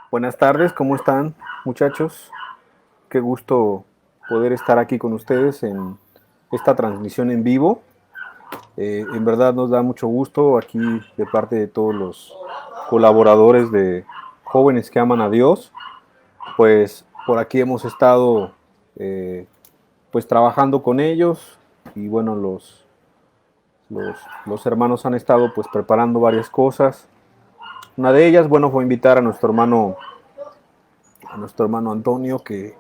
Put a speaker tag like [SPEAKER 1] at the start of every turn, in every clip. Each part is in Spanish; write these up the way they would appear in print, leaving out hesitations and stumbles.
[SPEAKER 1] Buenas tardes, ¿cómo están, muchachos? Qué gusto poder estar aquí con ustedes en esta transmisión en vivo. En verdad nos da mucho gusto aquí de parte de todos los colaboradores de Jóvenes que Aman a Dios. Pues por aquí hemos estado pues trabajando con ellos y bueno, los hermanos han estado pues preparando varias cosas. Una de ellas, bueno, fue invitar a nuestro hermano Antonio, que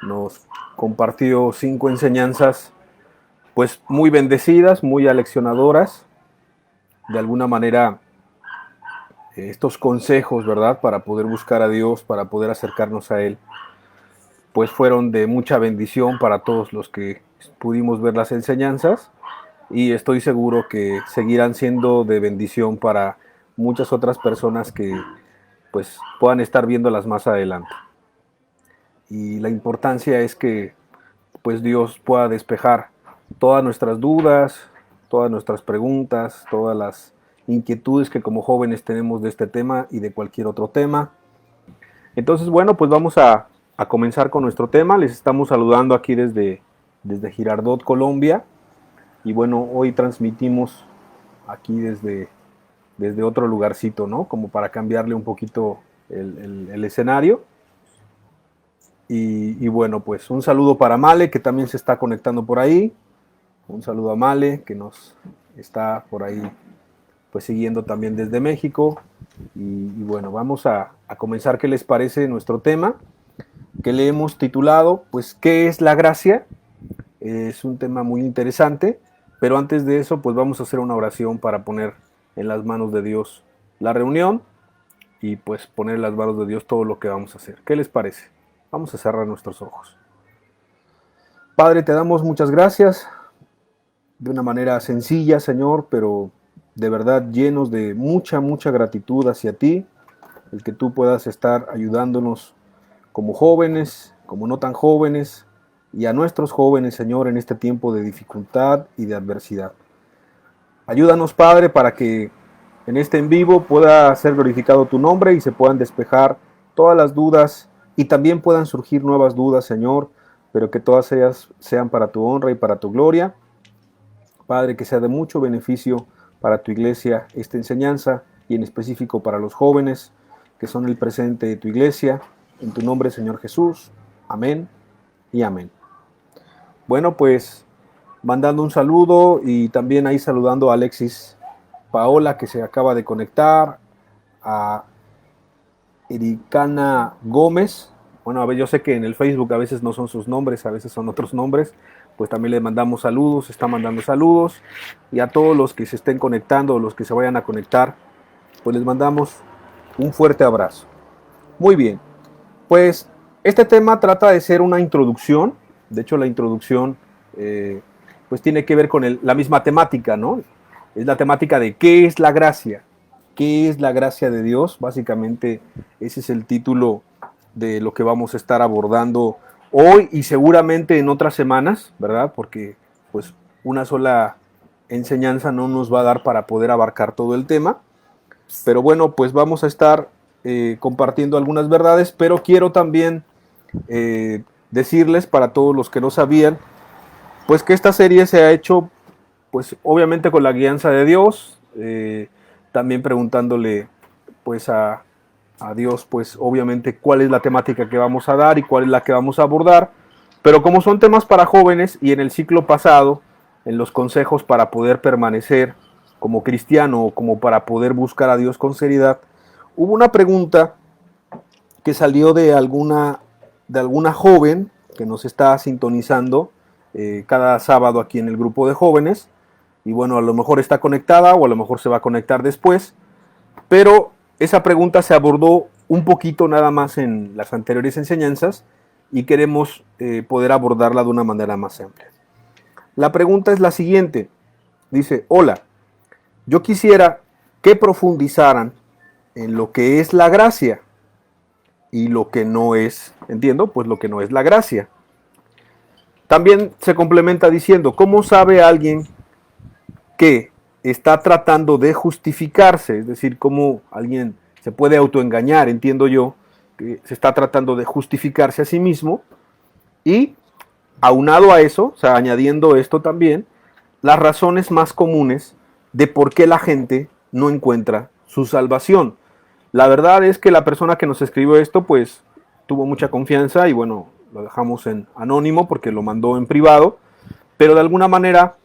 [SPEAKER 1] nos compartió 5 enseñanzas pues muy bendecidas, muy aleccionadoras, de alguna manera estos consejos, ¿verdad? Para poder buscar a Dios, para poder acercarnos a Él, pues fueron de mucha bendición para todos los que pudimos ver las enseñanzas y estoy seguro que seguirán siendo de bendición para muchas otras personas que pues puedan estar viéndolas más adelante. Y la importancia es que pues Dios pueda despejar todas nuestras dudas, todas nuestras preguntas, todas las inquietudes que como jóvenes tenemos de este tema y de cualquier otro tema. Entonces, bueno, pues vamos a comenzar con nuestro tema. Les estamos saludando aquí desde Girardot, Colombia. Y bueno, hoy transmitimos aquí desde otro lugarcito, ¿no? Como para cambiarle un poquito el escenario. Y bueno, pues un saludo para Male, que también se está conectando por ahí. Un saludo a Male, que nos está por ahí pues siguiendo también desde México. Y bueno, vamos a comenzar. ¿Qué les parece nuestro tema? Que le hemos titulado, pues, ¿qué es la gracia? Es un tema muy interesante, pero antes de eso, pues vamos a hacer una oración para poner en las manos de Dios la reunión y pues poner en las manos de Dios todo lo que vamos a hacer. ¿Qué les parece? Vamos a cerrar nuestros ojos. Padre, te damos muchas gracias de una manera sencilla, Señor, pero de verdad llenos de mucha gratitud hacia ti, el que tú puedas estar ayudándonos como jóvenes, como no tan jóvenes, y a nuestros jóvenes, Señor, en este tiempo de dificultad y de adversidad. Ayúdanos, Padre, para que en este en vivo pueda ser glorificado tu nombre y se puedan despejar todas las dudas y también puedan surgir nuevas dudas, Señor, pero que todas ellas sean para tu honra y para tu gloria. Padre, que sea de mucho beneficio para tu iglesia esta enseñanza y en específico para los jóvenes que son el presente de tu iglesia. En tu nombre, Señor Jesús. Amén y amén. Bueno, pues mandando un saludo y también ahí saludando a Alexis Paola, que se acaba de conectar, a Ericana Gómez. Bueno, a ver, yo sé que en el Facebook a veces no son sus nombres, a veces son otros nombres, pues también le mandamos saludos, está mandando saludos, y a todos los que se estén conectando o los que se vayan a conectar, pues les mandamos un fuerte abrazo. Muy bien, pues este tema trata de ser una introducción, de hecho la introducción pues tiene que ver con la misma temática, ¿no? Es la temática de qué es la gracia, qué es la gracia de Dios, básicamente ese es el título de lo que vamos a estar abordando hoy y seguramente en otras semanas, ¿verdad? Porque pues una sola enseñanza no nos va a dar para poder abarcar todo el tema, pero bueno, pues vamos a estar compartiendo algunas verdades, pero quiero también decirles para todos los que no sabían, pues que esta serie se ha hecho, pues obviamente con la guianza de Dios, también preguntándole pues a Dios, pues obviamente cuál es la temática que vamos a dar y cuál es la que vamos a abordar, pero como son temas para jóvenes y en el ciclo pasado, en los consejos para poder permanecer como cristiano o como para poder buscar a Dios con seriedad, hubo una pregunta que salió de alguna joven que nos está sintonizando cada sábado aquí en el grupo de jóvenes, y bueno, a lo mejor está conectada o a lo mejor se va a conectar después, pero esa pregunta se abordó un poquito nada más en las anteriores enseñanzas y queremos poder abordarla de una manera más amplia. La pregunta es la siguiente, dice, hola, yo quisiera que profundizaran en lo que es la gracia y lo que no es, entiendo, pues lo que no es la gracia. También se complementa diciendo, ¿cómo sabe alguien que está tratando de justificarse? Es decir, cómo alguien se puede autoengañar, entiendo yo, que se está tratando de justificarse a sí mismo, y aunado a eso, o sea, añadiendo esto también, las razones más comunes de por qué la gente no encuentra su salvación. La verdad es que la persona que nos escribió esto, pues, tuvo mucha confianza y bueno, lo dejamos en anónimo porque lo mandó en privado, pero de alguna manera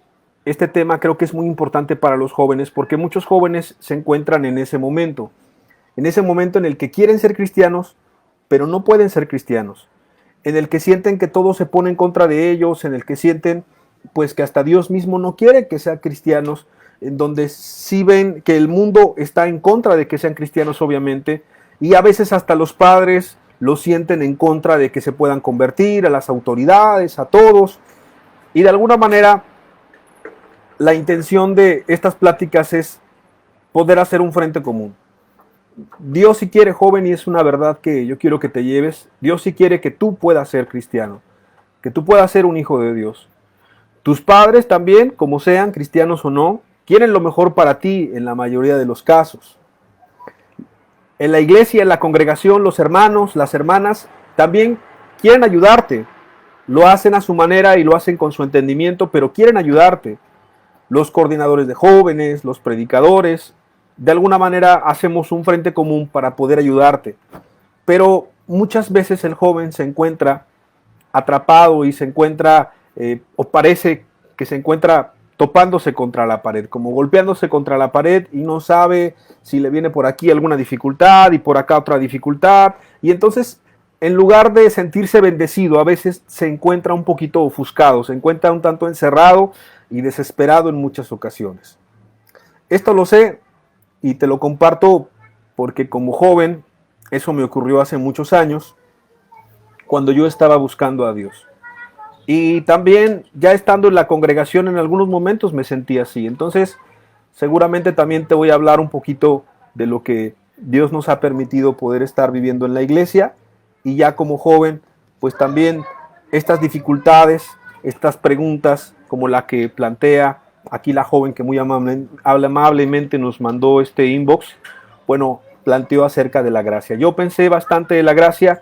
[SPEAKER 1] este tema creo que es muy importante para los jóvenes porque muchos jóvenes se encuentran en ese momento en el que quieren ser cristianos, pero no pueden ser cristianos, en el que sienten que todo se pone en contra de ellos, en el que sienten pues que hasta Dios mismo no quiere que sean cristianos, en donde sí ven que el mundo está en contra de que sean cristianos obviamente, y a veces hasta los padres lo sienten en contra de que se puedan convertir, a las autoridades, a todos, y de alguna manera la intención de estas pláticas es poder hacer un frente común. Dios sí quiere, joven, y es una verdad que yo quiero que te lleves, Dios sí quiere que tú puedas ser cristiano, que tú puedas ser un hijo de Dios. Tus padres también, como sean, cristianos o no, quieren lo mejor para ti en la mayoría de los casos. En la iglesia, en la congregación, los hermanos, las hermanas, también quieren ayudarte. Lo hacen a su manera y lo hacen con su entendimiento, pero quieren ayudarte. Los coordinadores de jóvenes, los predicadores, de alguna manera hacemos un frente común para poder ayudarte. Pero muchas veces el joven se encuentra atrapado y se encuentra, o parece que se encuentra topándose contra la pared, como golpeándose contra la pared y no sabe si le viene por aquí alguna dificultad y por acá otra dificultad. Y entonces, en lugar de sentirse bendecido, a veces se encuentra un poquito ofuscado, se encuentra un tanto encerrado y desesperado en muchas ocasiones. Esto lo sé y te lo comparto porque como joven, eso me ocurrió hace muchos años, cuando yo estaba buscando a Dios. Y también ya estando en la congregación en algunos momentos me sentí así. Entonces, seguramente también te voy a hablar un poquito de lo que Dios nos ha permitido poder estar viviendo en la iglesia. Y ya como joven, pues también estas dificultades, estas preguntas como la que plantea aquí la joven que muy amablemente nos mandó este inbox, bueno, planteó acerca de la gracia. Yo pensé bastante de la gracia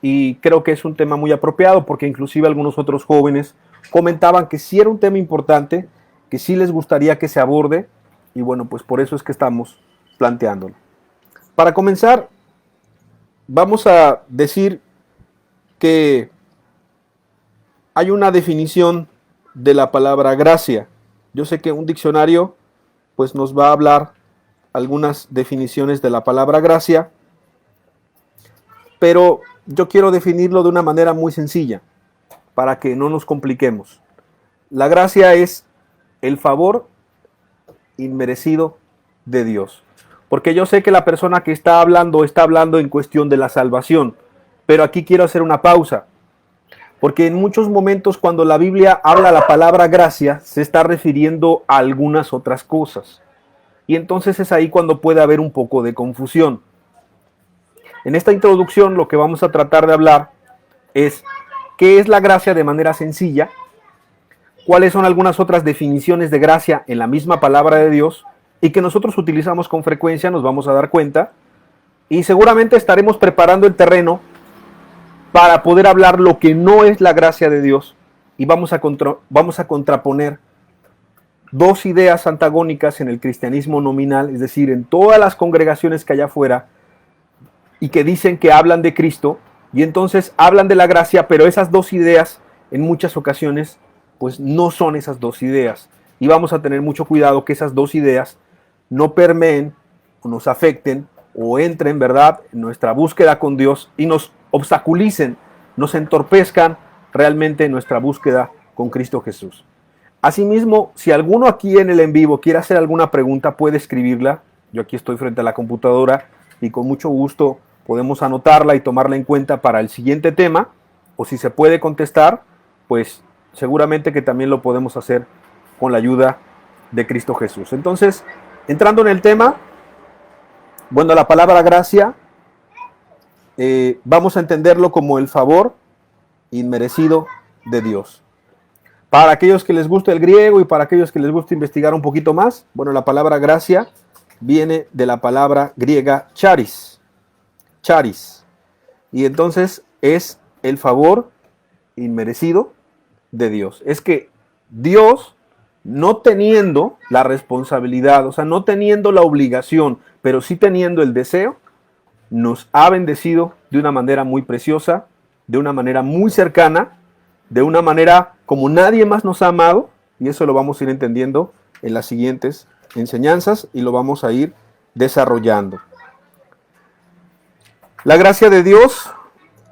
[SPEAKER 1] y creo que es un tema muy apropiado porque inclusive algunos otros jóvenes comentaban que sí era un tema importante, que sí les gustaría que se aborde y bueno, pues por eso es que estamos planteándolo. Para comenzar, vamos a decir que hay una definición de la palabra gracia. Yo sé que un diccionario pues nos va a hablar algunas definiciones de la palabra gracia, pero yo quiero definirlo de una manera muy sencilla, para que no nos compliquemos. La gracia es el favor inmerecido de Dios. Porque yo sé que la persona que está hablando en cuestión de la salvación, pero aquí quiero hacer una pausa. Porque en muchos momentos cuando la Biblia habla la palabra gracia, se está refiriendo a algunas otras cosas. Y entonces es ahí cuando puede haber un poco de confusión. En esta introducción lo que vamos a tratar de hablar es qué es la gracia de manera sencilla, cuáles son algunas otras definiciones de gracia en la misma palabra de Dios y que nosotros utilizamos con frecuencia, nos vamos a dar cuenta, y seguramente estaremos preparando el terreno para poder hablar lo que no es la gracia de Dios y vamos a contraponer dos ideas antagónicas en el cristianismo nominal, es decir, en todas las congregaciones que hay afuera y que dicen que hablan de Cristo y entonces hablan de la gracia, pero esas dos ideas en muchas ocasiones pues no son esas dos ideas y vamos a tener mucho cuidado que esas dos ideas no permeen o nos afecten o entren, ¿verdad?, en nuestra búsqueda con Dios y nos obstaculicen, nos entorpezcan realmente en nuestra búsqueda con Cristo Jesús. Asimismo, si alguno aquí en el en vivo quiere hacer alguna pregunta, puede escribirla. Yo aquí estoy frente a la computadora y con mucho gusto podemos anotarla y tomarla en cuenta para el siguiente tema. O si se puede contestar, pues seguramente que también lo podemos hacer con la ayuda de Cristo Jesús. Entonces, entrando en el tema, bueno, la palabra gracia, vamos a entenderlo como el favor inmerecido de Dios. Para aquellos que les guste el griego y para aquellos que les guste investigar un poquito más, bueno, la palabra gracia viene de la palabra griega charis. Charis. Y entonces es el favor inmerecido de Dios. Es que Dios, no teniendo la responsabilidad, o sea, no teniendo la obligación, pero sí teniendo el deseo, nos ha bendecido de una manera muy preciosa, de una manera muy cercana, de una manera como nadie más nos ha amado, y eso lo vamos a ir entendiendo en las siguientes enseñanzas y lo vamos a ir desarrollando. La gracia de Dios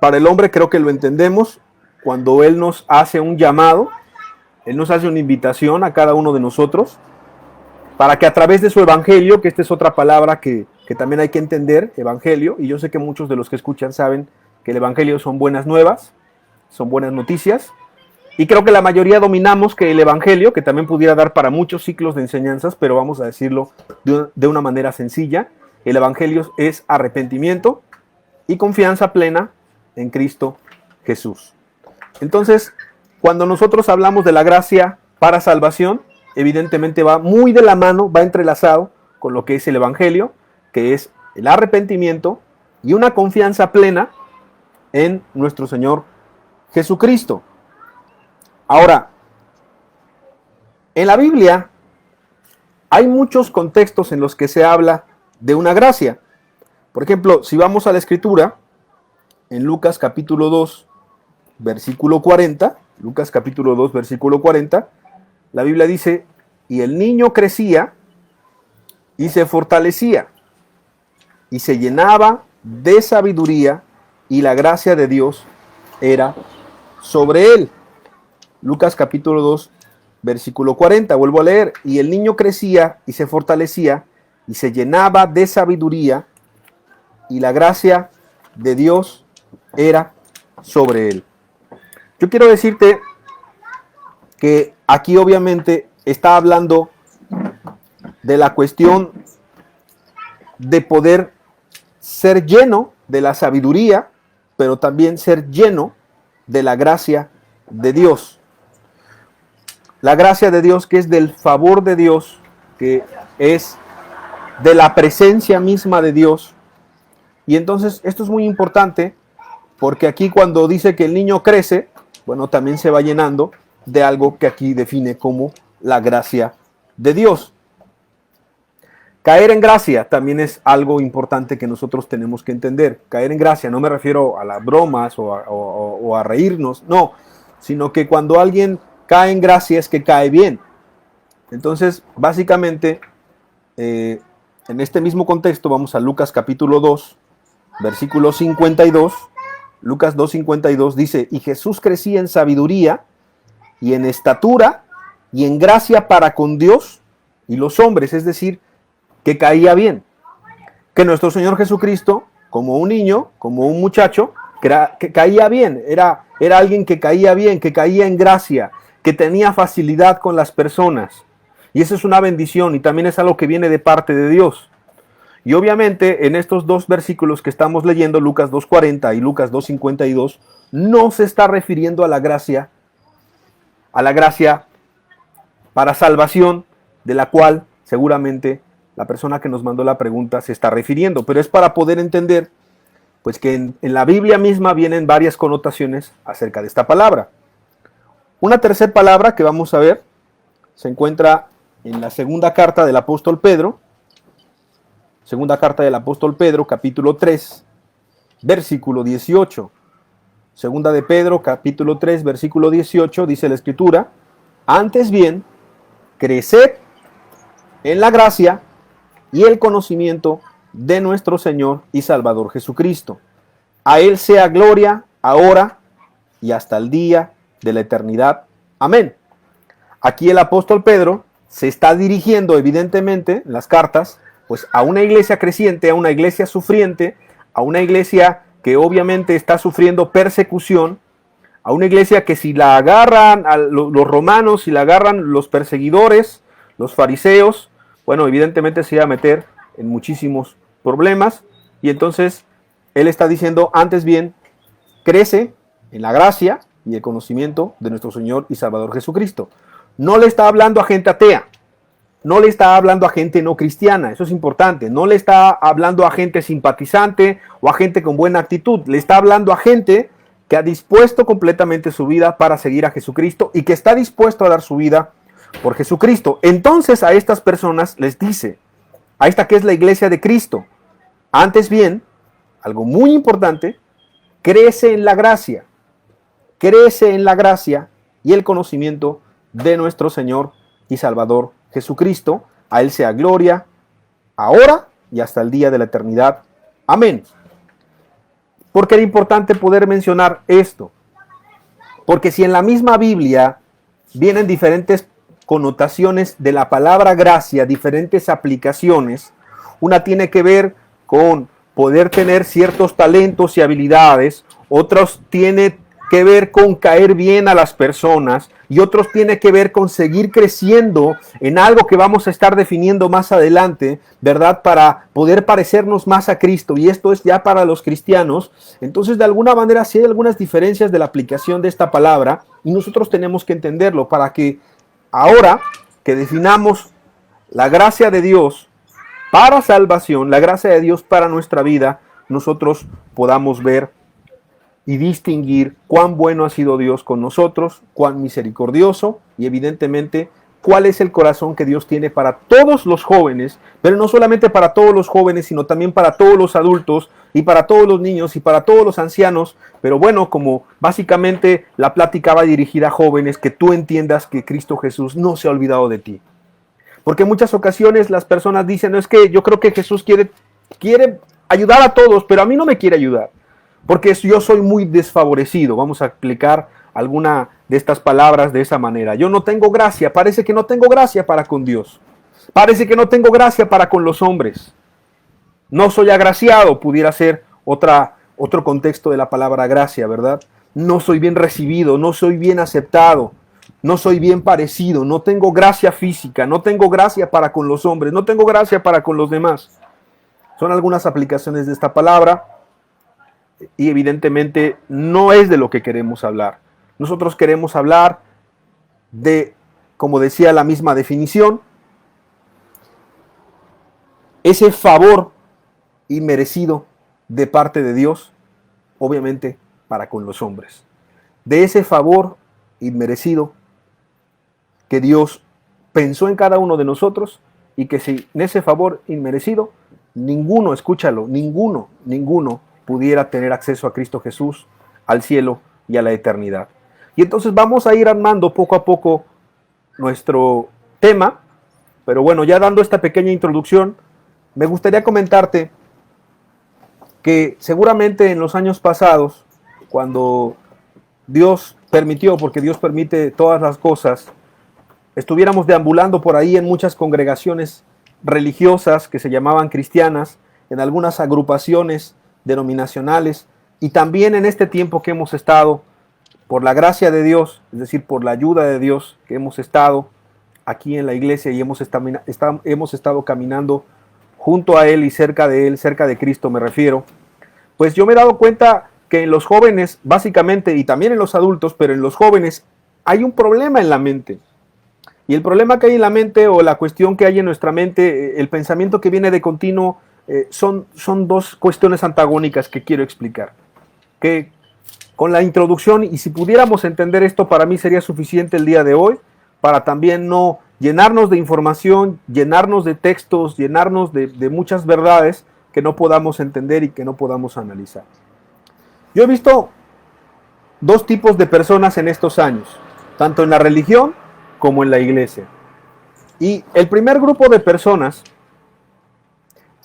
[SPEAKER 1] para el hombre creo que lo entendemos cuando Él nos hace un llamado, Él nos hace una invitación a cada uno de nosotros para que a través de su evangelio, que esta es otra palabra que también hay que entender, evangelio, y yo sé que muchos de los que escuchan saben que el evangelio son buenas nuevas, son buenas noticias, y creo que la mayoría dominamos que el evangelio, que también pudiera dar para muchos ciclos de enseñanzas, pero vamos a decirlo de una manera sencilla, el evangelio es arrepentimiento y confianza plena en Cristo Jesús. Entonces, cuando nosotros hablamos de la gracia para salvación, evidentemente va muy de la mano, va entrelazado con lo que es el evangelio, que es el arrepentimiento y una confianza plena en nuestro Señor Jesucristo. Ahora, en la Biblia hay muchos contextos en los que se habla de una gracia. Por ejemplo, si vamos a la Escritura, en Lucas capítulo 2, versículo 40, Lucas capítulo 2, versículo 40, la Biblia dice, y el niño crecía y se fortalecía y se llenaba de sabiduría y la gracia de Dios era sobre él. Lucas capítulo 2, versículo 40, vuelvo a leer, y el niño crecía y se fortalecía y se llenaba de sabiduría y la gracia de Dios era sobre él. Yo quiero decirte que aquí obviamente está hablando de la cuestión de poder ser lleno de la sabiduría, pero también ser lleno de la gracia de Dios. La gracia de Dios, que es del favor de Dios, que es de la presencia misma de Dios. Y entonces esto es muy importante, porque aquí cuando dice que el niño crece, bueno, también se va llenando de algo que aquí define como la gracia de Dios. Caer en gracia también es algo importante que nosotros tenemos que entender. Caer en gracia, no me refiero a las bromas o a reírnos, no, sino que cuando alguien cae en gracia es que cae bien. Entonces, básicamente, en este mismo contexto vamos a Lucas capítulo 2, versículo 52. Lucas 2:52 dice, y Jesús crecía en sabiduría y en estatura y en gracia para con Dios y los hombres, es decir, que caía bien. Que nuestro Señor Jesucristo, como un niño, como un muchacho, que caía bien, era alguien que caía bien, que caía en gracia, que tenía facilidad con las personas. Y eso es una bendición y también es algo que viene de parte de Dios. Y obviamente en estos dos versículos que estamos leyendo, Lucas 2:40 y Lucas 2:52, no se está refiriendo a la gracia para salvación, de la cual seguramente la persona que nos mandó la pregunta se está refiriendo, pero es para poder entender pues que en la Biblia misma vienen varias connotaciones acerca de esta palabra. Una tercera palabra que vamos a ver se encuentra en la segunda carta del apóstol Pedro, capítulo 3, versículo 18. Segunda de Pedro, capítulo 3, versículo 18, dice la Escritura, antes bien, creced en la gracia y el conocimiento de nuestro Señor y Salvador Jesucristo. A Él sea gloria, ahora y hasta el día de la eternidad. Amén. Aquí el apóstol Pedro se está dirigiendo evidentemente en las cartas pues a una iglesia creciente, a una iglesia sufriente, a una iglesia que obviamente está sufriendo persecución, a una iglesia que si la agarran a los romanos, si la agarran los perseguidores, los fariseos, bueno, evidentemente se iba a meter en muchísimos problemas. Y entonces él está diciendo, antes bien, crece en la gracia y el conocimiento de nuestro Señor y Salvador Jesucristo. No le está hablando a gente atea, no le está hablando a gente no cristiana, eso es importante. No le está hablando a gente simpatizante o a gente con buena actitud. Le está hablando a gente que ha dispuesto completamente su vida para seguir a Jesucristo y que está dispuesto a dar su vida por Jesucristo. Entonces a estas personas les dice, a esta que es la iglesia de Cristo, antes bien, algo muy importante, crece en la gracia y el conocimiento de nuestro Señor y Salvador Jesucristo. A Él sea gloria, ahora y hasta el día de la eternidad. Amén. ¿Por qué era importante poder mencionar esto? Porque si en la misma Biblia vienen diferentes connotaciones de la palabra gracia, diferentes aplicaciones, una tiene que ver con poder tener ciertos talentos y habilidades, otros tiene que ver con caer bien a las personas y otros tiene que ver con seguir creciendo en algo que vamos a estar definiendo más adelante, ¿verdad? Para poder parecernos más a Cristo, y esto es ya para los cristianos. Entonces, de alguna manera, sí hay algunas diferencias de la aplicación de esta palabra y nosotros tenemos que entenderlo para que ahora que definamos la gracia de Dios para salvación, la gracia de Dios para nuestra vida, nosotros podamos ver y distinguir cuán bueno ha sido Dios con nosotros, cuán misericordioso y evidentemente cuál es el corazón que Dios tiene para todos los jóvenes, pero no solamente para todos los jóvenes, sino también para todos los adultos y para todos los niños y para todos los ancianos. Pero bueno, como básicamente la plática va dirigida a jóvenes, que tú entiendas que Cristo Jesús no se ha olvidado de ti. Porque en muchas ocasiones las personas dicen, no, es que yo creo que Jesús quiere ayudar a todos, pero a mí no me quiere ayudar, porque yo soy muy desfavorecido. Vamos a explicar alguna de estas palabras de esa manera. Yo no tengo gracia, parece que no tengo gracia para con Dios. Parece que no tengo gracia para con los hombres. No soy agraciado, pudiera ser otro contexto de la palabra gracia, ¿verdad? No soy bien recibido, no soy bien aceptado, no soy bien parecido, no tengo gracia física, no tengo gracia para con los hombres, no tengo gracia para con los demás. Son algunas aplicaciones de esta palabra y evidentemente no es de lo que queremos hablar. Nosotros queremos hablar de, como decía la misma definición, ese favor inmerecido de parte de Dios, obviamente para con los hombres. De ese favor inmerecido que Dios pensó en cada uno de nosotros y que sin ese favor inmerecido, ninguno, escúchalo, ninguno pudiera tener acceso a Cristo Jesús, al cielo y a la eternidad. Y entonces vamos a ir armando poco a poco nuestro tema, pero bueno, ya dando esta pequeña introducción, me gustaría comentarte que seguramente en los años pasados, cuando Dios permitió, porque Dios permite todas las cosas, estuviéramos deambulando por ahí en muchas congregaciones religiosas que se llamaban cristianas, en algunas agrupaciones denominacionales, y también en este tiempo que hemos estado, por la gracia de Dios, es decir, por la ayuda de Dios, que hemos estado aquí en la iglesia y hemos estado caminando junto a Él y cerca de Cristo me refiero, pues yo me he dado cuenta que en los jóvenes, básicamente, y también en los adultos, pero en los jóvenes hay un problema en la mente. Y el problema que hay en la mente, o la cuestión que hay en nuestra mente, el pensamiento que viene de continuo, son dos cuestiones antagónicas que quiero explicar. Que con la introducción, y si pudiéramos entender esto, para mí sería suficiente el día de hoy, para también no llenarnos de información, llenarnos de textos, llenarnos de muchas verdades que no podamos entender y que no podamos analizar. Yo he visto dos tipos de personas en estos años, tanto en la religión como en la iglesia. Y el primer grupo de personas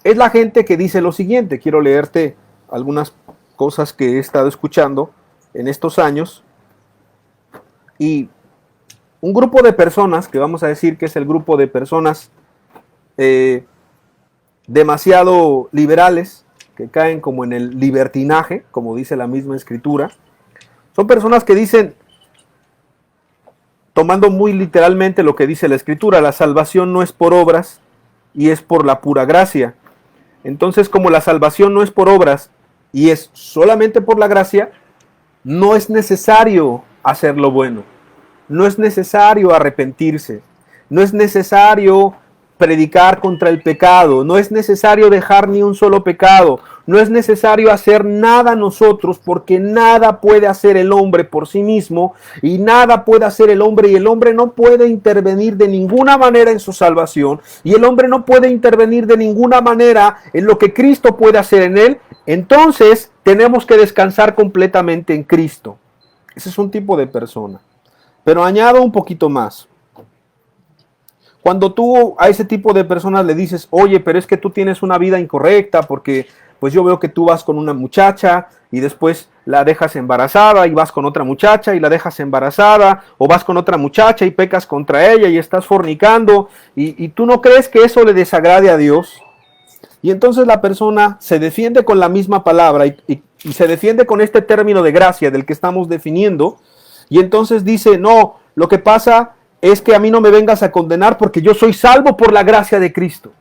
[SPEAKER 1] es la gente que dice lo siguiente. Quiero leerte algunas cosas que he estado escuchando en estos años. Y un grupo de personas, que vamos a decir que es el grupo de personas demasiado liberales, que caen como en el libertinaje, como dice la misma escritura, son personas que dicen, tomando muy literalmente lo que dice la escritura, la salvación no es por obras y es por la pura gracia. Entonces, como la salvación no es por obras y es solamente por la gracia, no es necesario hacer lo bueno, no es necesario arrepentirse, no es necesario predicar contra el pecado, no es necesario dejar ni un solo pecado, no es necesario hacer nada nosotros, porque nada puede hacer el hombre por sí mismo y nada puede hacer el hombre, y el hombre no puede intervenir de ninguna manera en su salvación, y el hombre no puede intervenir de ninguna manera en lo que Cristo puede hacer en él. Entonces tenemos que descansar completamente en Cristo. Ese es un tipo de persona. Pero añado un poquito más. Cuando tú a ese tipo de personas le dices, oye, pero es que tú tienes una vida incorrecta porque pues yo veo que tú vas con una muchacha y después la dejas embarazada y vas con otra muchacha y la dejas embarazada, o vas con otra muchacha y pecas contra ella y estás fornicando, y tú no crees que eso le desagrade a Dios. Y entonces la persona se defiende con la misma palabra y se defiende con este término de gracia del que estamos definiendo, y entonces dice, no, lo que pasa es que a mí no me vengas a condenar porque yo soy salvo por la gracia de Cristo.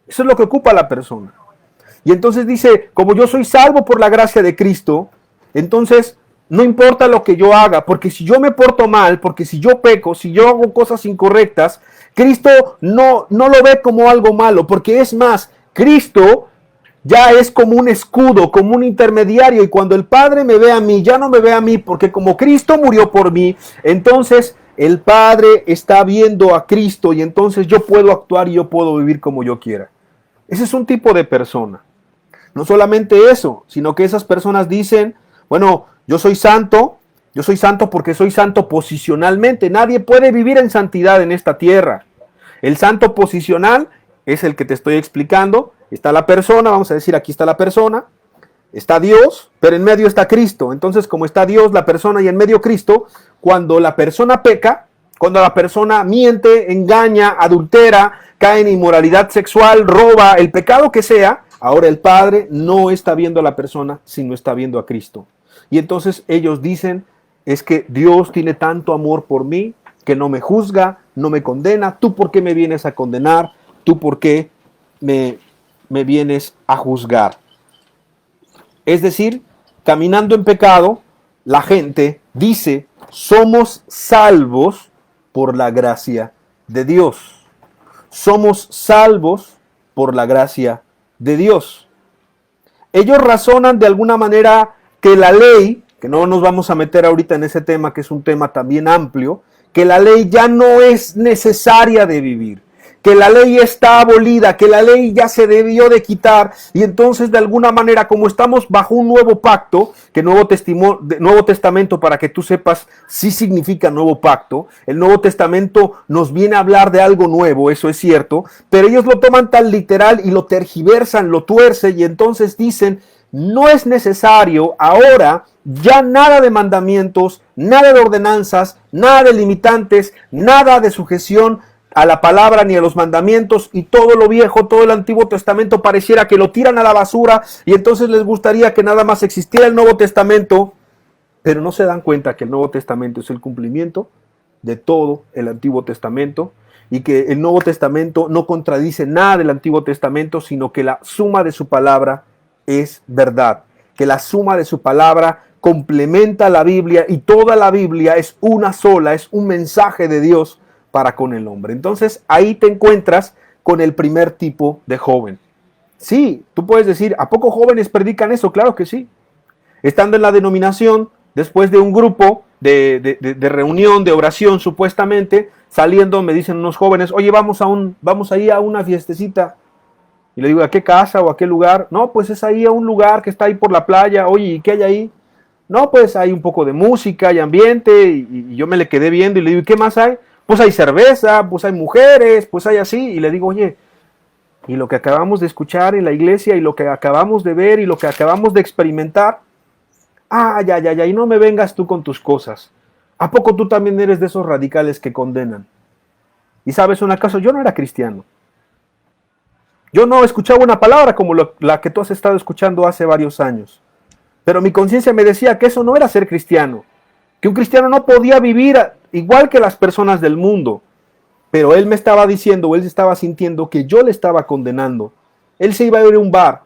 [SPEAKER 1] Eso es lo que ocupa la persona. Y entonces dice, como yo soy salvo por la gracia de Cristo, entonces no importa lo que yo haga, porque si yo me porto mal, porque si yo peco, si yo hago cosas incorrectas, Cristo no lo ve como algo malo, porque es más, Cristo ya es como un escudo, como un intermediario, y cuando el Padre me ve a mí, ya no me ve a mí, porque como Cristo murió por mí, entonces el Padre está viendo a Cristo y entonces yo puedo actuar y yo puedo vivir como yo quiera. Ese es un tipo de persona. No solamente eso, sino que esas personas dicen, bueno, yo soy santo porque soy santo posicionalmente. Nadie puede vivir en santidad en esta tierra. El santo posicional es el que te estoy explicando. Está la persona, vamos a decir, aquí está la persona, está Dios, pero en medio está Cristo. Entonces, como está Dios, la persona y en medio Cristo, cuando la persona peca, cuando la persona miente, engaña, adultera, cae en inmoralidad sexual, roba, el pecado que sea, ahora el Padre no está viendo a la persona, sino está viendo a Cristo. Y entonces ellos dicen, es que Dios tiene tanto amor por mí, que no me juzga, no me condena. ¿Tú por qué me vienes a condenar? ¿Tú por qué me vienes a juzgar? Es decir, caminando en pecado, la gente dice, somos salvos por la gracia de Dios. Somos salvos por la gracia de Dios. Ellos razonan de alguna manera que la ley, que no nos vamos a meter ahorita en ese tema, que es un tema también amplio, que la ley ya no es necesaria de vivir, que la ley está abolida, que la ley ya se debió de quitar, y entonces de alguna manera, como estamos bajo un nuevo pacto, que Nuevo Testamento, para que tú sepas, sí significa nuevo pacto, el Nuevo Testamento nos viene a hablar de algo nuevo, eso es cierto, pero ellos lo toman tan literal y lo tergiversan, lo tuercen, y entonces dicen, no es necesario ahora ya nada de mandamientos, nada de ordenanzas, nada de limitantes, nada de sujeción a la palabra ni a los mandamientos, y todo lo viejo, todo el Antiguo Testamento pareciera que lo tiran a la basura, y entonces les gustaría que nada más existiera el Nuevo Testamento, pero no se dan cuenta que el Nuevo Testamento es el cumplimiento de todo el Antiguo Testamento, y que el Nuevo Testamento no contradice nada del Antiguo Testamento, sino que la suma de su palabra es verdad, que la suma de su palabra complementa la Biblia, y toda la Biblia es una sola, es un mensaje de Dios para con el hombre. Entonces ahí te encuentras con el primer tipo de joven. Sí, tú puedes decir, ¿a poco jóvenes predican eso? Claro que sí. Estando en la denominación, después de un grupo de reunión, de oración supuestamente, saliendo me dicen unos jóvenes, oye, vamos ahí a una fiestecita. Y le digo, ¿a qué casa o a qué lugar? No, pues es ahí a un lugar que está ahí por la playa. Oye, ¿y qué hay ahí? No, pues hay un poco de música, hay ambiente, y yo me le quedé viendo y le digo, ¿y qué más hay? Pues hay cerveza, pues hay mujeres, pues hay así. Y le digo, oye, y lo que acabamos de escuchar en la iglesia, y lo que acabamos de ver, y lo que acabamos de experimentar, ya, y no me vengas tú con tus cosas. ¿A poco tú también eres de esos radicales que condenan? Y sabes una cosa, yo no era cristiano. Yo no escuchaba una palabra como la que tú has estado escuchando hace varios años. Pero mi conciencia me decía que eso no era ser cristiano. Que un cristiano no podía vivir igual que las personas del mundo. Pero él me estaba diciendo, él estaba sintiendo que yo le estaba condenando. Él se iba a ir a un bar.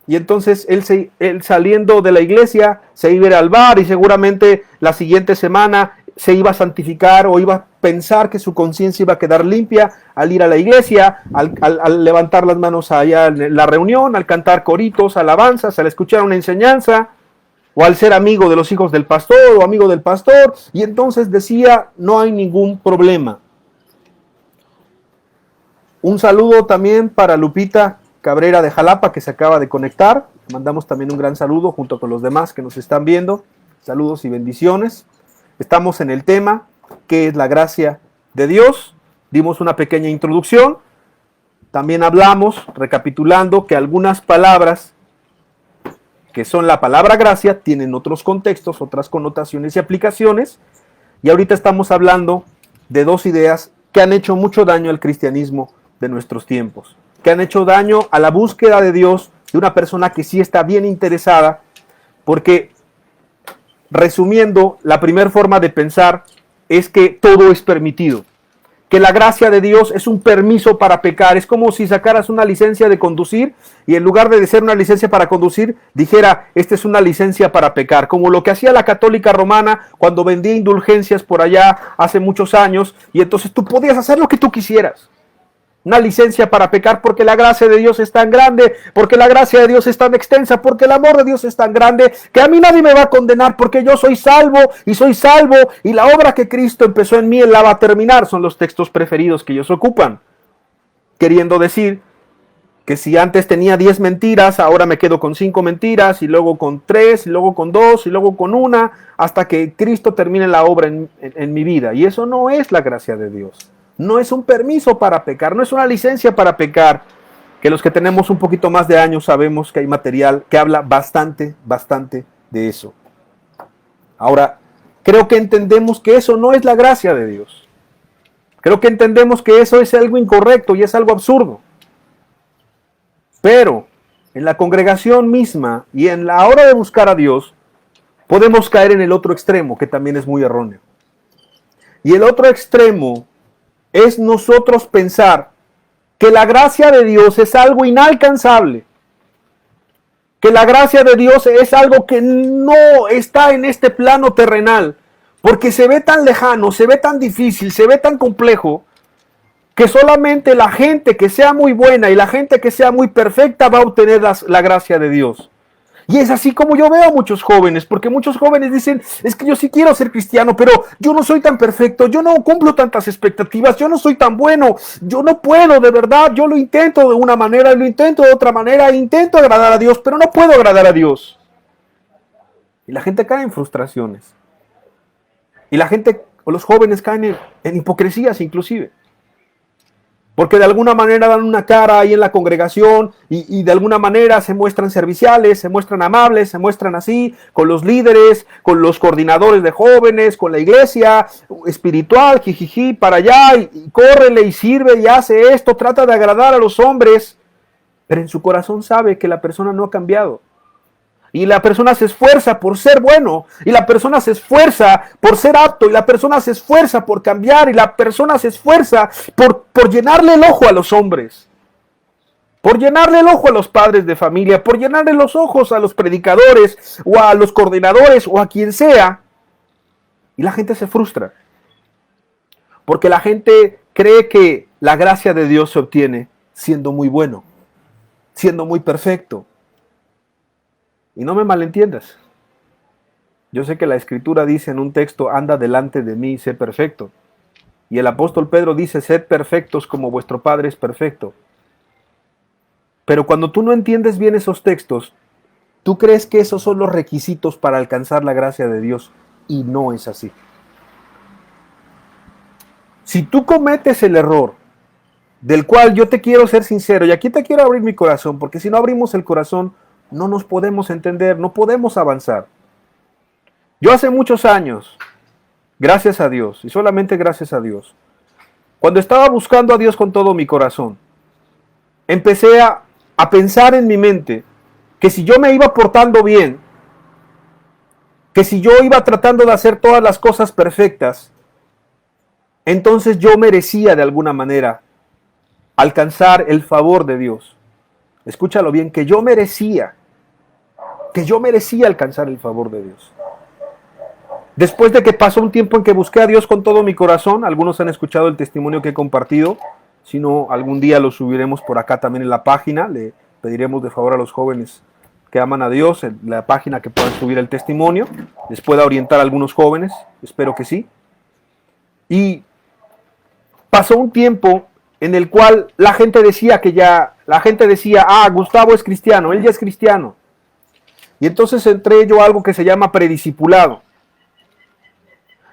[SPEAKER 1] Y entonces él saliendo de la iglesia se iba a ir al bar, y seguramente la siguiente semana se iba a santificar o iba a pensar que su conciencia iba a quedar limpia al ir a la iglesia, al levantar las manos allá en la reunión, al cantar coritos, alabanzas, al escuchar una enseñanza, o al ser amigo de los hijos del pastor o amigo del pastor, y entonces decía, no hay ningún problema. Un saludo también para Lupita Cabrera de Jalapa, que se acaba de conectar. Mandamos también un gran saludo junto con los demás que nos están viendo. Saludos y bendiciones. Estamos en el tema, ¿qué es la gracia de Dios? Dimos una pequeña introducción. También hablamos, recapitulando, que algunas palabras que son la palabra gracia tienen otros contextos, otras connotaciones y aplicaciones. Y ahorita estamos hablando de dos ideas que han hecho mucho daño al cristianismo de nuestros tiempos, que han hecho daño a la búsqueda de Dios de una persona que sí está bien interesada, porque, resumiendo, la primera forma de pensar es que todo es permitido, que la gracia de Dios es un permiso para pecar. Es como si sacaras una licencia de conducir y en lugar de ser una licencia para conducir, dijera, esta es una licencia para pecar, como lo que hacía la católica romana cuando vendía indulgencias por allá hace muchos años, y entonces tú podías hacer lo que tú quisieras. Una licencia para pecar, porque la gracia de Dios es tan grande, porque la gracia de Dios es tan extensa, porque el amor de Dios es tan grande, que a mí nadie me va a condenar, porque yo soy salvo, y la obra que Cristo empezó en mí, Él la va a terminar. Son los textos preferidos que ellos ocupan, queriendo decir que si antes tenía 10 mentiras, ahora me quedo con 5 mentiras, y luego con 3, y luego con 2, y luego con 1, hasta que Cristo termine la obra en mi vida. Y eso no es la gracia de Dios. No es un permiso para pecar, no es una licencia para pecar, que los que tenemos un poquito más de años sabemos que hay material que habla bastante de eso. Ahora, creo que entendemos que eso no es la gracia de Dios. Creo que entendemos que eso es algo incorrecto y es algo absurdo. Pero en la congregación misma y en la hora de buscar a Dios, podemos caer en el otro extremo, que también es muy erróneo. Y el otro extremo es nosotros pensar que la gracia de Dios es algo inalcanzable, que la gracia de Dios es algo que no está en este plano terrenal, porque se ve tan lejano, se ve tan difícil, se ve tan complejo, que solamente la gente que sea muy buena y la gente que sea muy perfecta va a obtener la gracia de Dios. Y es así como yo veo a muchos jóvenes, porque muchos jóvenes dicen, es que yo sí quiero ser cristiano, pero yo no soy tan perfecto, yo no cumplo tantas expectativas, yo no soy tan bueno, yo no puedo, de verdad, yo lo intento de una manera, lo intento de otra manera, intento agradar a Dios, pero no puedo agradar a Dios. Y la gente cae en frustraciones. Y la gente, o los jóvenes caen en hipocresías inclusive. Porque de alguna manera dan una cara ahí en la congregación y de alguna manera se muestran serviciales, se muestran amables, se muestran así con los líderes, con los coordinadores de jóvenes, con la iglesia espiritual, jijiji, para allá y córrele y sirve y hace esto, trata de agradar a los hombres, pero en su corazón sabe que la persona no ha cambiado. Y la persona se esfuerza por ser bueno, y la persona se esfuerza por ser apto, y la persona se esfuerza por cambiar, y la persona se esfuerza por llenarle el ojo a los hombres, por llenarle el ojo a los padres de familia, por llenarle los ojos a los predicadores, o a los coordinadores, o a quien sea. Y la gente se frustra, porque la gente cree que la gracia de Dios se obtiene siendo muy bueno, siendo muy perfecto. Y no me malentiendas. Yo sé que la Escritura dice en un texto, anda delante de mí y sé perfecto. Y el apóstol Pedro dice, sed perfectos como vuestro Padre es perfecto. Pero cuando tú no entiendes bien esos textos, tú crees que esos son los requisitos para alcanzar la gracia de Dios. Y no es así. Si tú cometes el error, del cual yo te quiero ser sincero, y aquí te quiero abrir mi corazón, porque si no abrimos el corazón, no nos podemos entender, no podemos avanzar. Yo hace muchos años, gracias a Dios, y solamente gracias a Dios, cuando estaba buscando a Dios con todo mi corazón, empecé a pensar en mi mente que si yo me iba portando bien, que si yo iba tratando de hacer todas las cosas perfectas, entonces yo merecía de alguna manera alcanzar el favor de Dios. Escúchalo bien, que yo merecía alcanzar el favor de Dios. Después de que pasó un tiempo en que busqué a Dios con todo mi corazón, algunos han escuchado el testimonio que he compartido, si no, algún día lo subiremos por acá también en la página, le pediremos de favor a los jóvenes que aman a Dios, en la página que puedan subir el testimonio, les pueda orientar a algunos jóvenes, espero que sí. Y pasó un tiempo en el cual la gente decía, Gustavo es cristiano, él ya es cristiano. Y entonces entré yo a algo que se llama prediscipulado.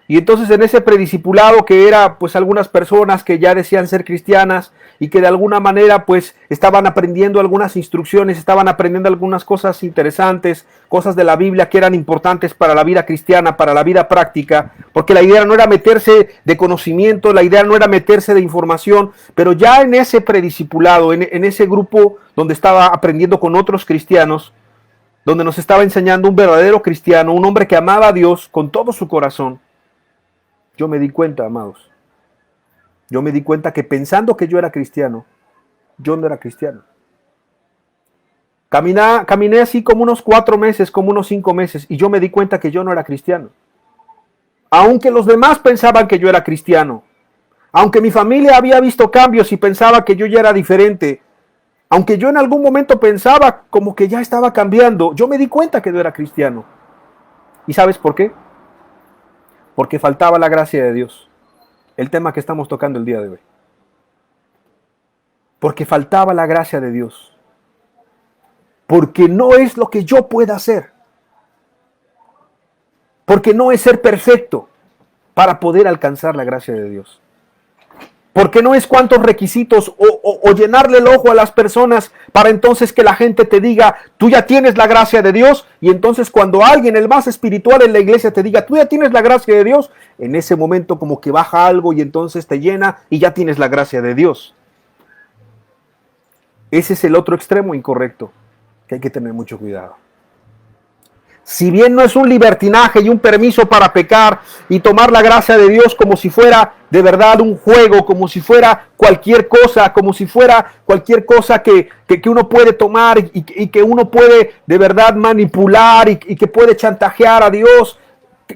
[SPEAKER 1] Y entonces en ese prediscipulado, que era pues algunas personas que ya decían ser cristianas y que de alguna manera pues estaban aprendiendo algunas instrucciones, estaban aprendiendo algunas cosas interesantes, cosas de la Biblia que eran importantes para la vida cristiana, para la vida práctica, porque la idea no era meterse de conocimiento, la idea no era meterse de información, pero ya en ese prediscipulado, en ese grupo donde estaba aprendiendo con otros cristianos, donde nos estaba enseñando un verdadero cristiano, un hombre que amaba a Dios con todo su corazón, yo me di cuenta, amados, yo me di cuenta que pensando que yo era cristiano, yo no era cristiano. Caminé así como unos 4 meses, como unos 5 meses, y yo me di cuenta que yo no era cristiano. Aunque los demás pensaban que yo era cristiano, aunque mi familia había visto cambios y pensaba que yo ya era diferente, aunque yo en algún momento pensaba como que ya estaba cambiando, yo me di cuenta que no era cristiano. ¿Y sabes por qué? Porque faltaba la gracia de Dios. El tema que estamos tocando el día de hoy. Porque faltaba la gracia de Dios. Porque no es lo que yo pueda hacer. Porque no es ser perfecto para poder alcanzar la gracia de Dios. Porque no es cuántos requisitos o llenarle el ojo a las personas para entonces que la gente te diga, tú ya tienes la gracia de Dios. Y entonces cuando alguien, el más espiritual en la iglesia, te diga, tú ya tienes la gracia de Dios, en ese momento como que baja algo y entonces te llena y ya tienes la gracia de Dios. Ese es el otro extremo incorrecto, que hay que tener mucho cuidado. Si bien no es un libertinaje y un permiso para pecar y tomar la gracia de Dios como si fuera de verdad un juego, como si fuera cualquier cosa, como si fuera cualquier cosa que uno puede tomar y que uno puede de verdad manipular y que puede chantajear a Dios,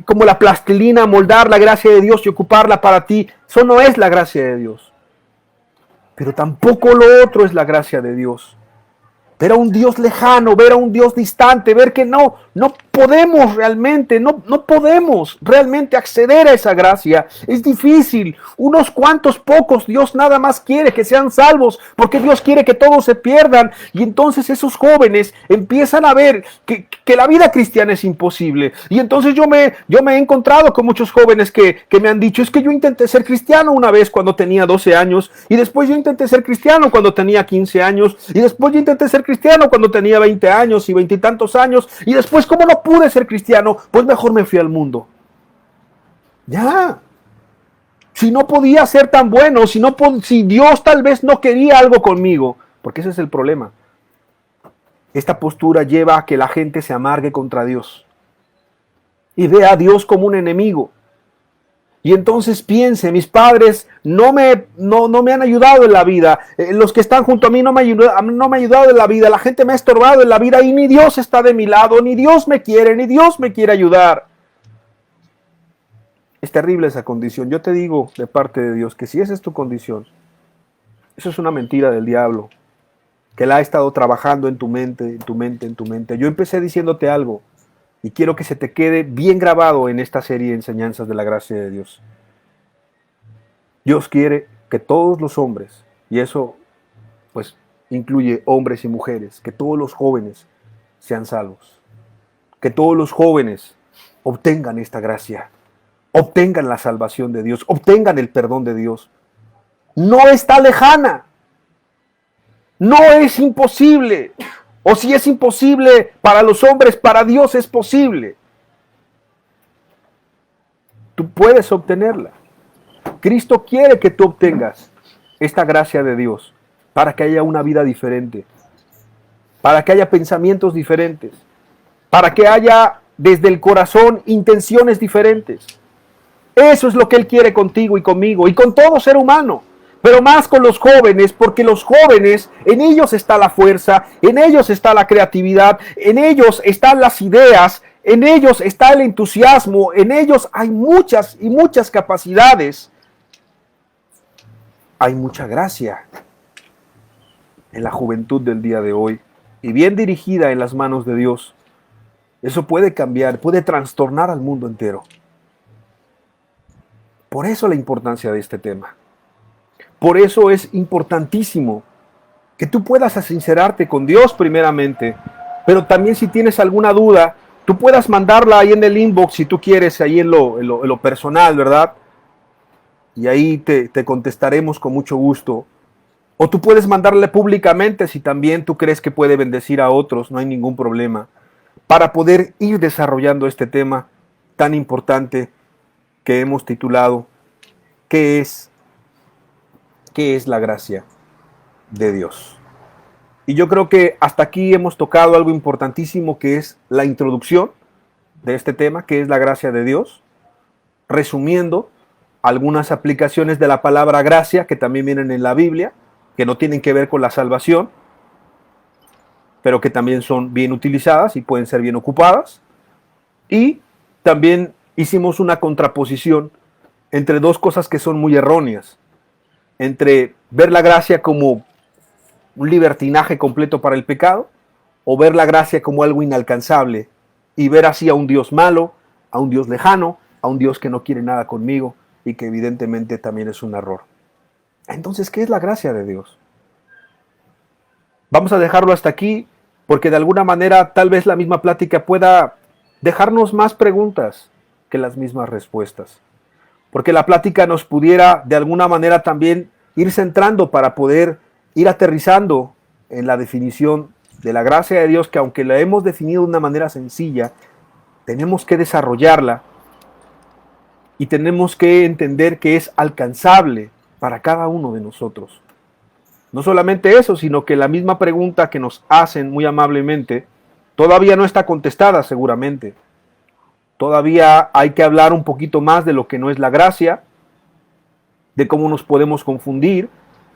[SPEAKER 1] como la plastilina, moldar la gracia de Dios y ocuparla para ti. Eso no es la gracia de Dios. Pero tampoco lo otro es la gracia de Dios. Ver a un Dios lejano, ver a un Dios distante, ver que no podemos realmente, no podemos realmente acceder a esa gracia. Es difícil. Unos cuantos pocos Dios nada más quiere que sean salvos, porque Dios quiere que todos se pierdan. Y entonces esos jóvenes empiezan a ver que la vida cristiana es imposible. Y entonces yo me he encontrado con muchos jóvenes que me han dicho, es que yo intenté ser cristiano una vez cuando tenía 12 años, y después yo intenté ser cristiano cuando tenía 15 años, y después yo intenté ser cristiano cuando tenía 20 años y 20 y tantos años, y después como no pude ser cristiano, pues mejor me fui al mundo. Ya. Si no podía ser tan bueno, si Dios tal vez no quería algo conmigo, porque ese es el problema. Esta postura lleva a que la gente se amargue contra Dios y vea a Dios como un enemigo. Y entonces piense, mis padres no me han ayudado en la vida, los que están junto a mí no me han ayudado en la vida, la gente me ha estorbado en la vida y ni Dios está de mi lado, ni Dios me quiere, ni Dios me quiere ayudar. Es terrible esa condición. Yo te digo de parte de Dios que si esa es tu condición, eso es una mentira del diablo, que la ha estado trabajando en tu mente, en tu mente, en tu mente. Yo empecé diciéndote algo. Y quiero que se te quede bien grabado en esta serie de enseñanzas de la gracia de Dios. Dios quiere que todos los hombres, y eso pues incluye hombres y mujeres, que todos los jóvenes sean salvos. Que todos los jóvenes obtengan esta gracia, obtengan la salvación de Dios, obtengan el perdón de Dios. No está lejana, no es imposible. O si es imposible para los hombres, para Dios es posible. Tú puedes obtenerla. Cristo quiere que tú obtengas esta gracia de Dios para que haya una vida diferente, para que haya pensamientos diferentes, para que haya desde el corazón intenciones diferentes. Eso es lo que Él quiere contigo y conmigo y con todo ser humano. Pero más con los jóvenes, porque los jóvenes, en ellos está la fuerza, en ellos está la creatividad, en ellos están las ideas, En ellos está el entusiasmo, en ellos hay muchas y muchas capacidades. Hay mucha gracia en la juventud del día de hoy y bien dirigida en las manos de Dios. Eso puede cambiar, puede trastornar al mundo entero. Por eso la importancia de este tema. Por eso es importantísimo que tú puedas sincerarte con Dios primeramente, pero también si tienes alguna duda, tú puedas mandarla ahí en el inbox si tú quieres, ahí en lo personal, ¿verdad? Y ahí te contestaremos con mucho gusto. O tú puedes mandarle públicamente si también tú crees que puede bendecir a otros, no hay ningún problema, para poder ir desarrollando este tema tan importante que hemos titulado ¿Qué es la gracia de Dios? Y yo creo que hasta aquí hemos tocado algo importantísimo, que es la introducción de este tema, que es la gracia de Dios, resumiendo algunas aplicaciones de la palabra gracia que también vienen en la Biblia, que no tienen que ver con la salvación, pero que también son bien utilizadas y pueden ser bien ocupadas. Y también hicimos una contraposición entre dos cosas que son muy erróneas, entre ver la gracia como un libertinaje completo para el pecado, o ver la gracia como algo inalcanzable y ver así a un Dios malo, a un Dios lejano, a un Dios que no quiere nada conmigo y que evidentemente también es un error. Entonces, ¿qué es la gracia de Dios? Vamos a dejarlo hasta aquí porque de alguna manera tal vez la misma plática pueda dejarnos más preguntas que las mismas respuestas. Porque la plática nos pudiera de alguna manera también ir centrando para poder ir aterrizando en la definición de la gracia de Dios, que aunque la hemos definido de una manera sencilla, tenemos que desarrollarla y tenemos que entender que es alcanzable para cada uno de nosotros. No solamente eso, sino que la misma pregunta que nos hacen muy amablemente todavía no está contestada seguramente. Todavía hay que hablar un poquito más de lo que no es la gracia, de cómo nos podemos confundir,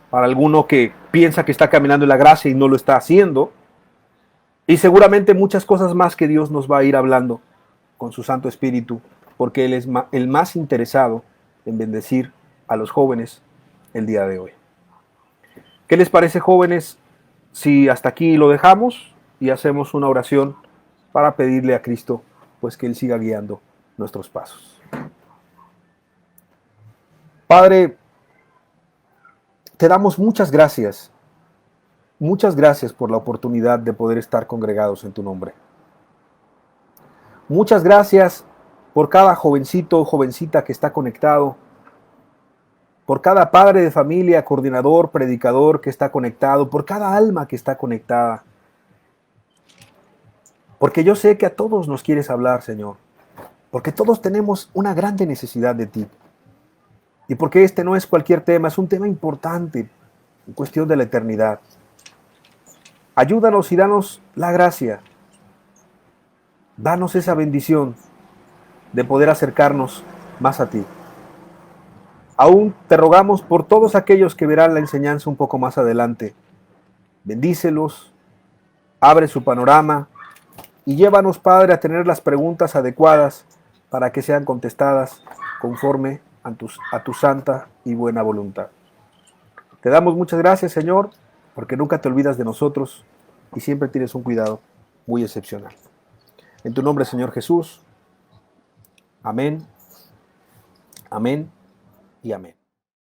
[SPEAKER 1] para alguno que piensa que está caminando en la gracia y no lo está haciendo, y seguramente muchas cosas más que Dios nos va a ir hablando con su Santo Espíritu, porque Él es el más interesado en bendecir a los jóvenes el día de hoy. ¿Qué les parece, jóvenes, si hasta aquí lo dejamos y hacemos una oración para pedirle a Cristo pues que Él siga guiando nuestros pasos? Padre, te damos muchas gracias por la oportunidad de poder estar congregados en tu nombre. Muchas gracias por cada jovencito o jovencita que está conectado, por cada padre de familia, coordinador, predicador que está conectado, por cada alma que está conectada. Porque yo sé que a todos nos quieres hablar, Señor, porque todos tenemos una grande necesidad de ti. Y porque este no es cualquier tema, es un tema importante, en cuestión de la eternidad. Ayúdanos y danos la gracia. Danos esa bendición de poder acercarnos más a ti. Aún te rogamos por todos aquellos que verán la enseñanza un poco más adelante. Bendícelos, abre su panorama y llévanos, Padre, a tener las preguntas adecuadas para que sean contestadas conforme a tu santa y buena voluntad. Te damos muchas gracias, Señor, porque nunca te olvidas de nosotros y siempre tienes un cuidado muy excepcional. En tu nombre, Señor Jesús. Amén, amén y amén.